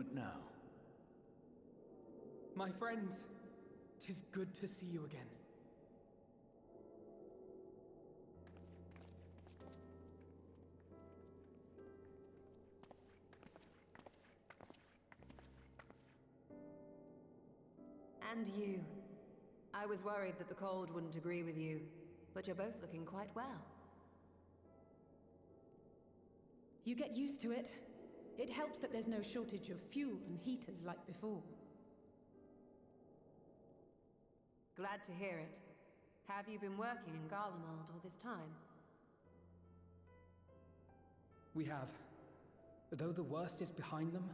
moment now. My friends, 'tis good to see you again. And you. I was worried that the cold wouldn't agree with you, but you're both looking quite well. You get used to it. It helps that there's no shortage of fuel and heaters like before. Glad to hear it. Have you been working in Garlemald all this time? We have. Though the worst is behind them,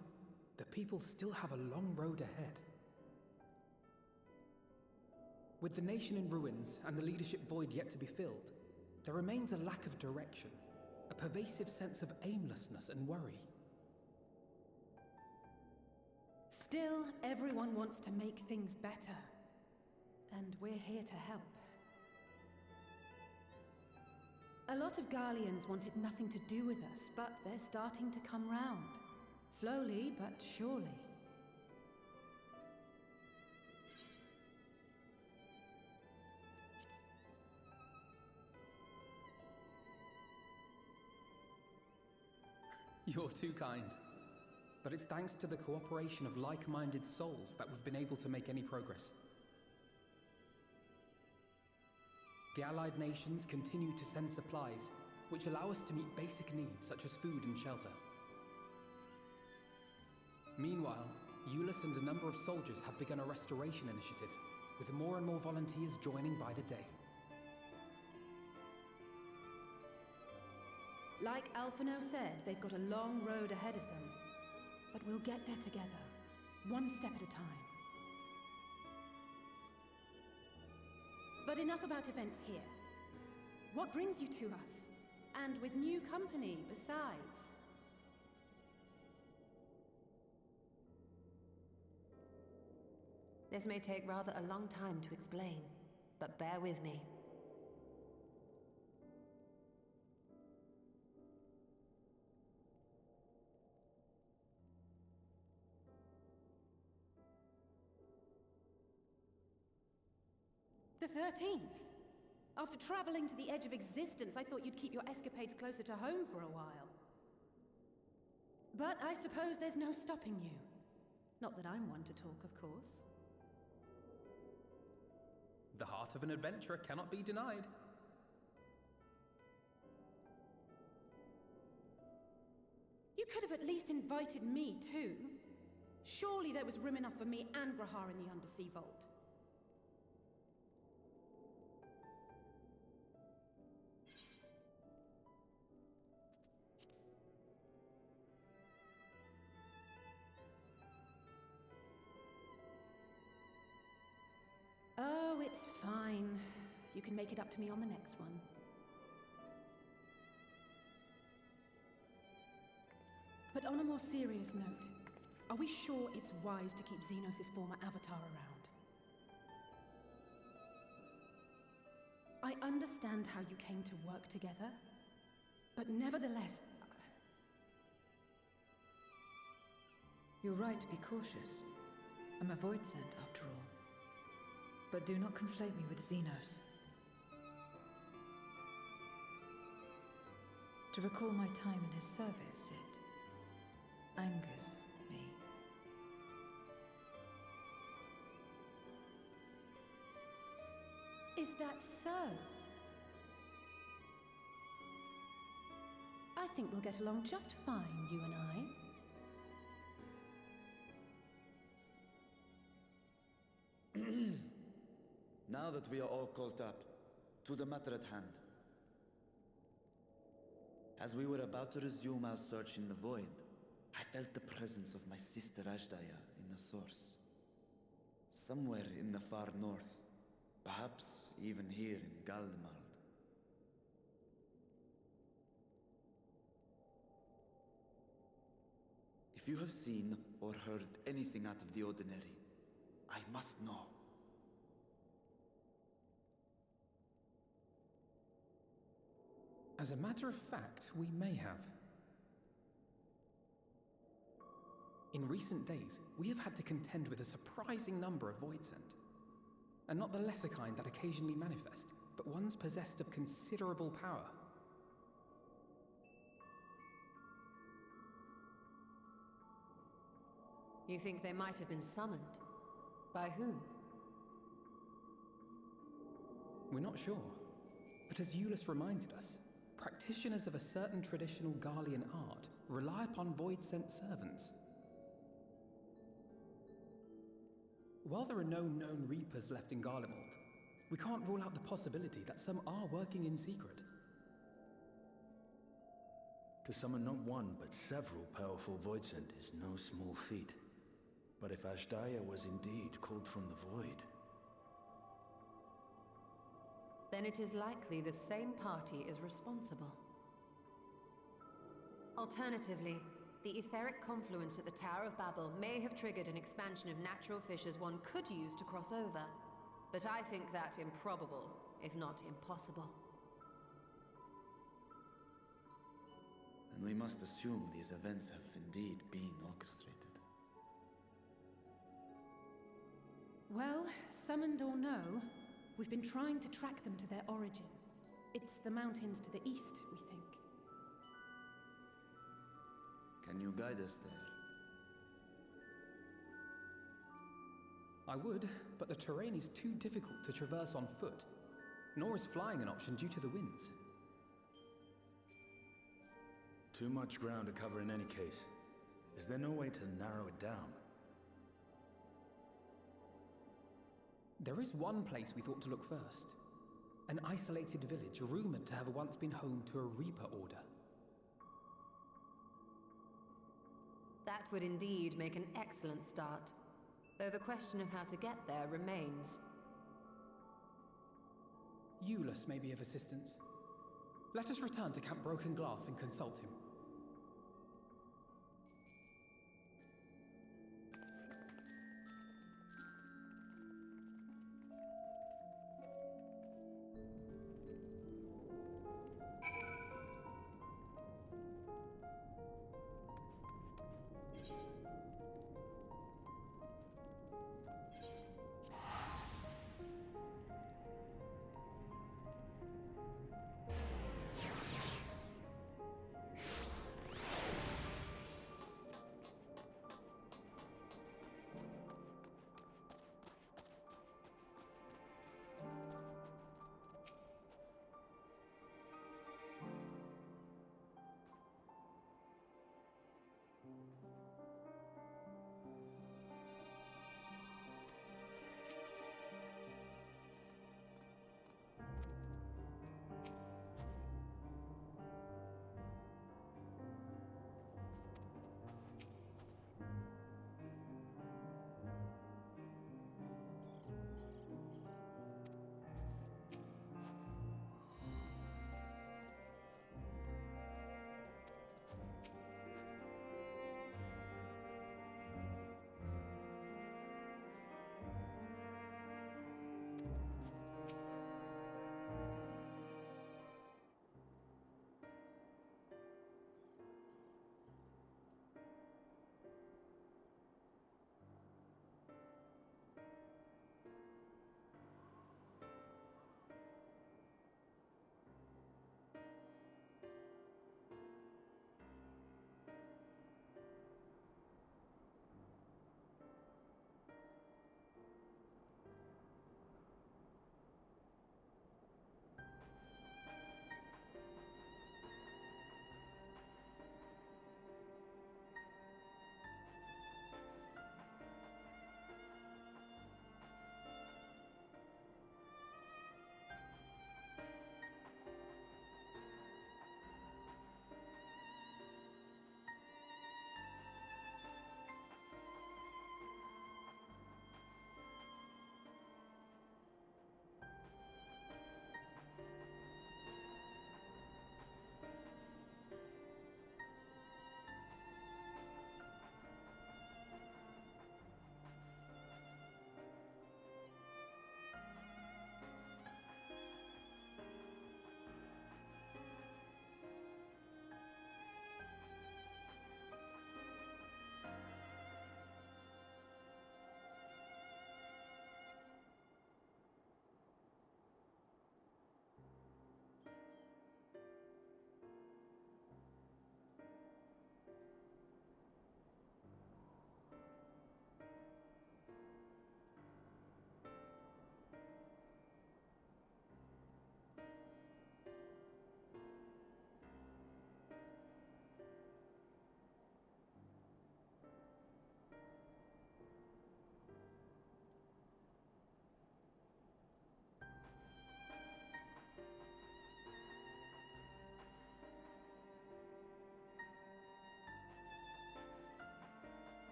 the people still have a long road ahead. With the nation in ruins and the leadership void yet to be filled, there remains a lack of direction, a pervasive sense of aimlessness and worry. Still, everyone wants to make things better. And we're here to help. A lot of Garleans wanted nothing to do with us, but they're starting to come round. Slowly, but surely. You're too kind. But it's thanks to the cooperation of like-minded souls that we've been able to make any progress. The Allied nations continue to send supplies, which allow us to meet basic needs such as food and shelter. Meanwhile, Euless and a number of soldiers have begun a restoration initiative, with more and more volunteers joining by the day. Like Alphino said, they've got a long road ahead of them. But we'll get there together, one step at a time. But enough about events here. What brings you to us? And with new company, besides. This may take rather a long time to explain, but bear with me. The 13th? After traveling to the edge of existence, I thought you'd keep your escapades closer to home for a while. But I suppose there's no stopping you. Not that I'm one to talk, of course. The heart of an adventurer cannot be denied. You could have at least invited me too. Surely there was room enough for me and Grahar in the Undersea Vault. Oh, it's fine. You can make it up to me on the next one. But on a more serious note, are we sure it's wise to keep Xenos' former avatar around? I understand how you came to work together, but nevertheless... You're right to be cautious. I'm a Void Sent, after all. But do not conflate me with Xenos. To recall my time in his service, it angers me. Is that so? I think we'll get along just fine, you and I. Now that we are all caught up, to the matter at hand. As we were about to resume our search in the void, I felt the presence of my sister Ajdaya in the source. Somewhere in the far north, perhaps even here in Galmald. If you have seen or heard anything out of the ordinary, I must know. As a matter of fact, we may have. In recent days, we have had to contend with a surprising number of Voidsent. And not the lesser kind that occasionally manifest, but ones possessed of considerable power. You think they might have been summoned? By whom? We're not sure. But as Eulus reminded us, practitioners of a certain traditional Garlean art rely upon Void-sent servants. While there are no known Reapers left in Garlemald, we can't rule out the possibility that some are working in secret. To summon not one, but several powerful Voidsent is no small feat. But if Ashdaya was indeed called from the Void... Then it is likely the same party is responsible. Alternatively, the etheric confluence at the Tower of Babel may have triggered an expansion of natural fissures one could use to cross over. But I think that improbable, if not impossible. And we must assume these events have indeed been orchestrated. Well, summoned or no, we've been trying to track them to their origin. It's the mountains to the east, we think. Can you guide us there? I would, but the terrain is too difficult to traverse on foot. Nor is flying an option due to the winds. Too much ground to cover in any case. Is there no way to narrow it down? There is one place we thought to look first. An isolated village rumored to have once been home to a Reaper Order. That would indeed make an excellent start. Though the question of how to get there remains. Eulus may be of assistance. Let us return to Camp Broken Glass and consult him.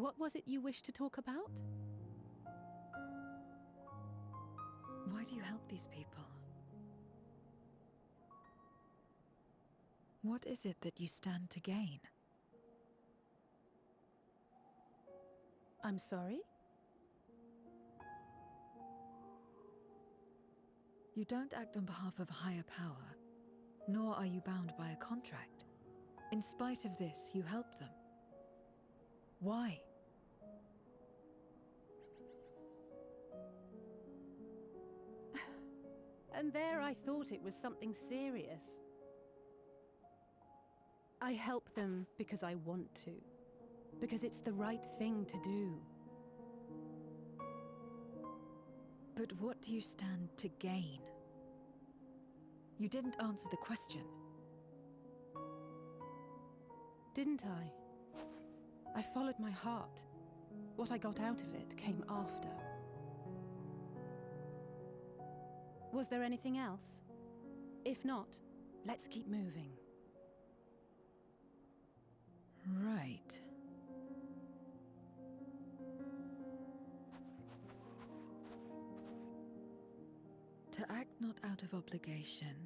What was it you wished to talk about? Why do you help these people? What is it that you stand to gain? I'm sorry? You don't act on behalf of a higher power, nor are you bound by a contract. In spite of this, you help them. Why? And there I thought it was something serious. I help them because I want to. Because it's the right thing to do. But what do you stand to gain? You didn't answer the question. Didn't I? I followed my heart. What I got out of it came after. Was there anything else? If not, let's keep moving. Right. To act not out of obligation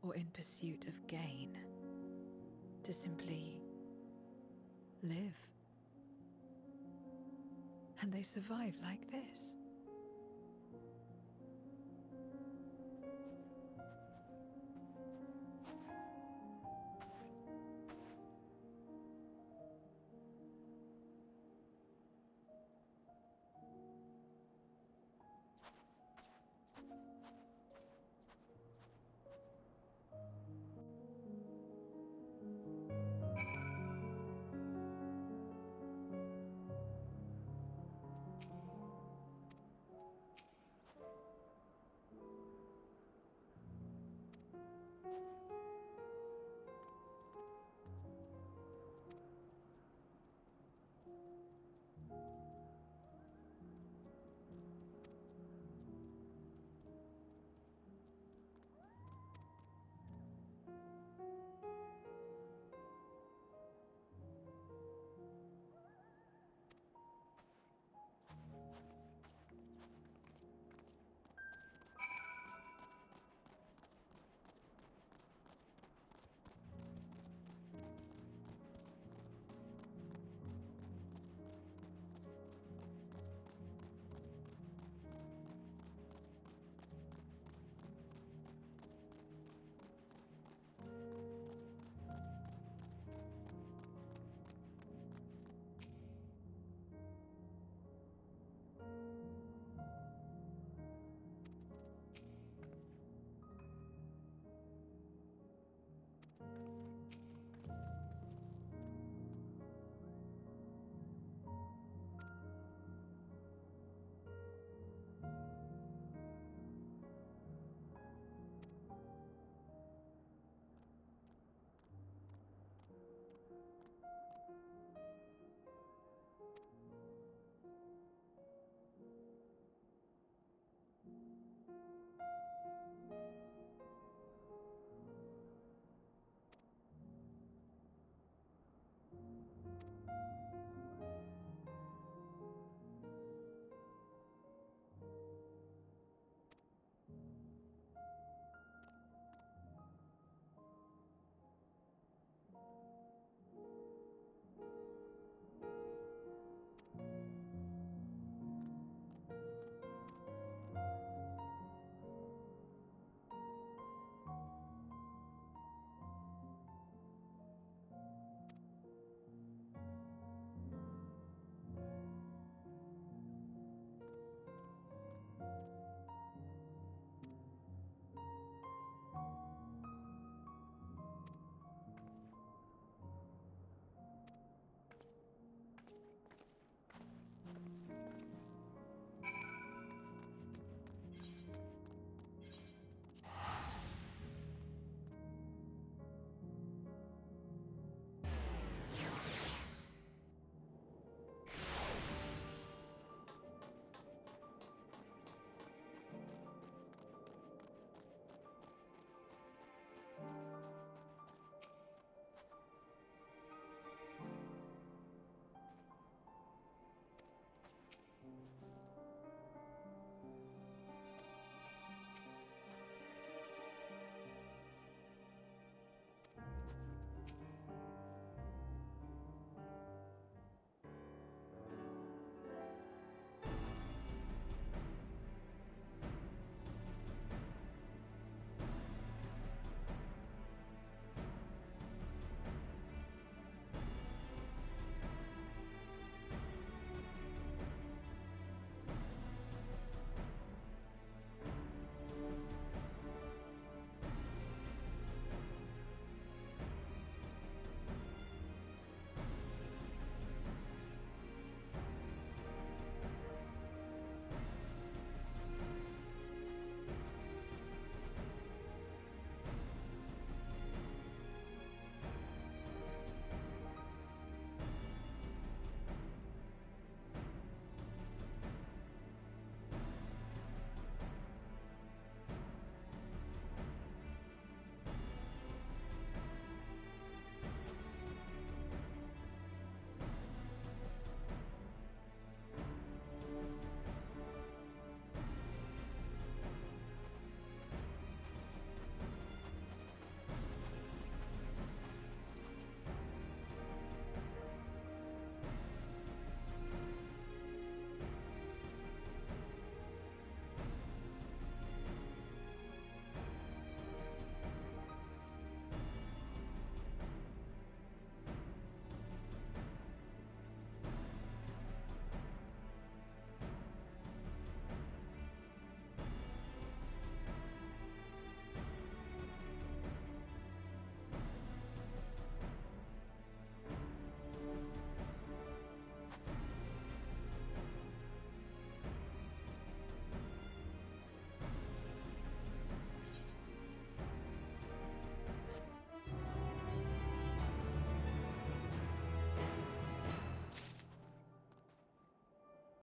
or in pursuit of gain. To simply live. And they survive like this.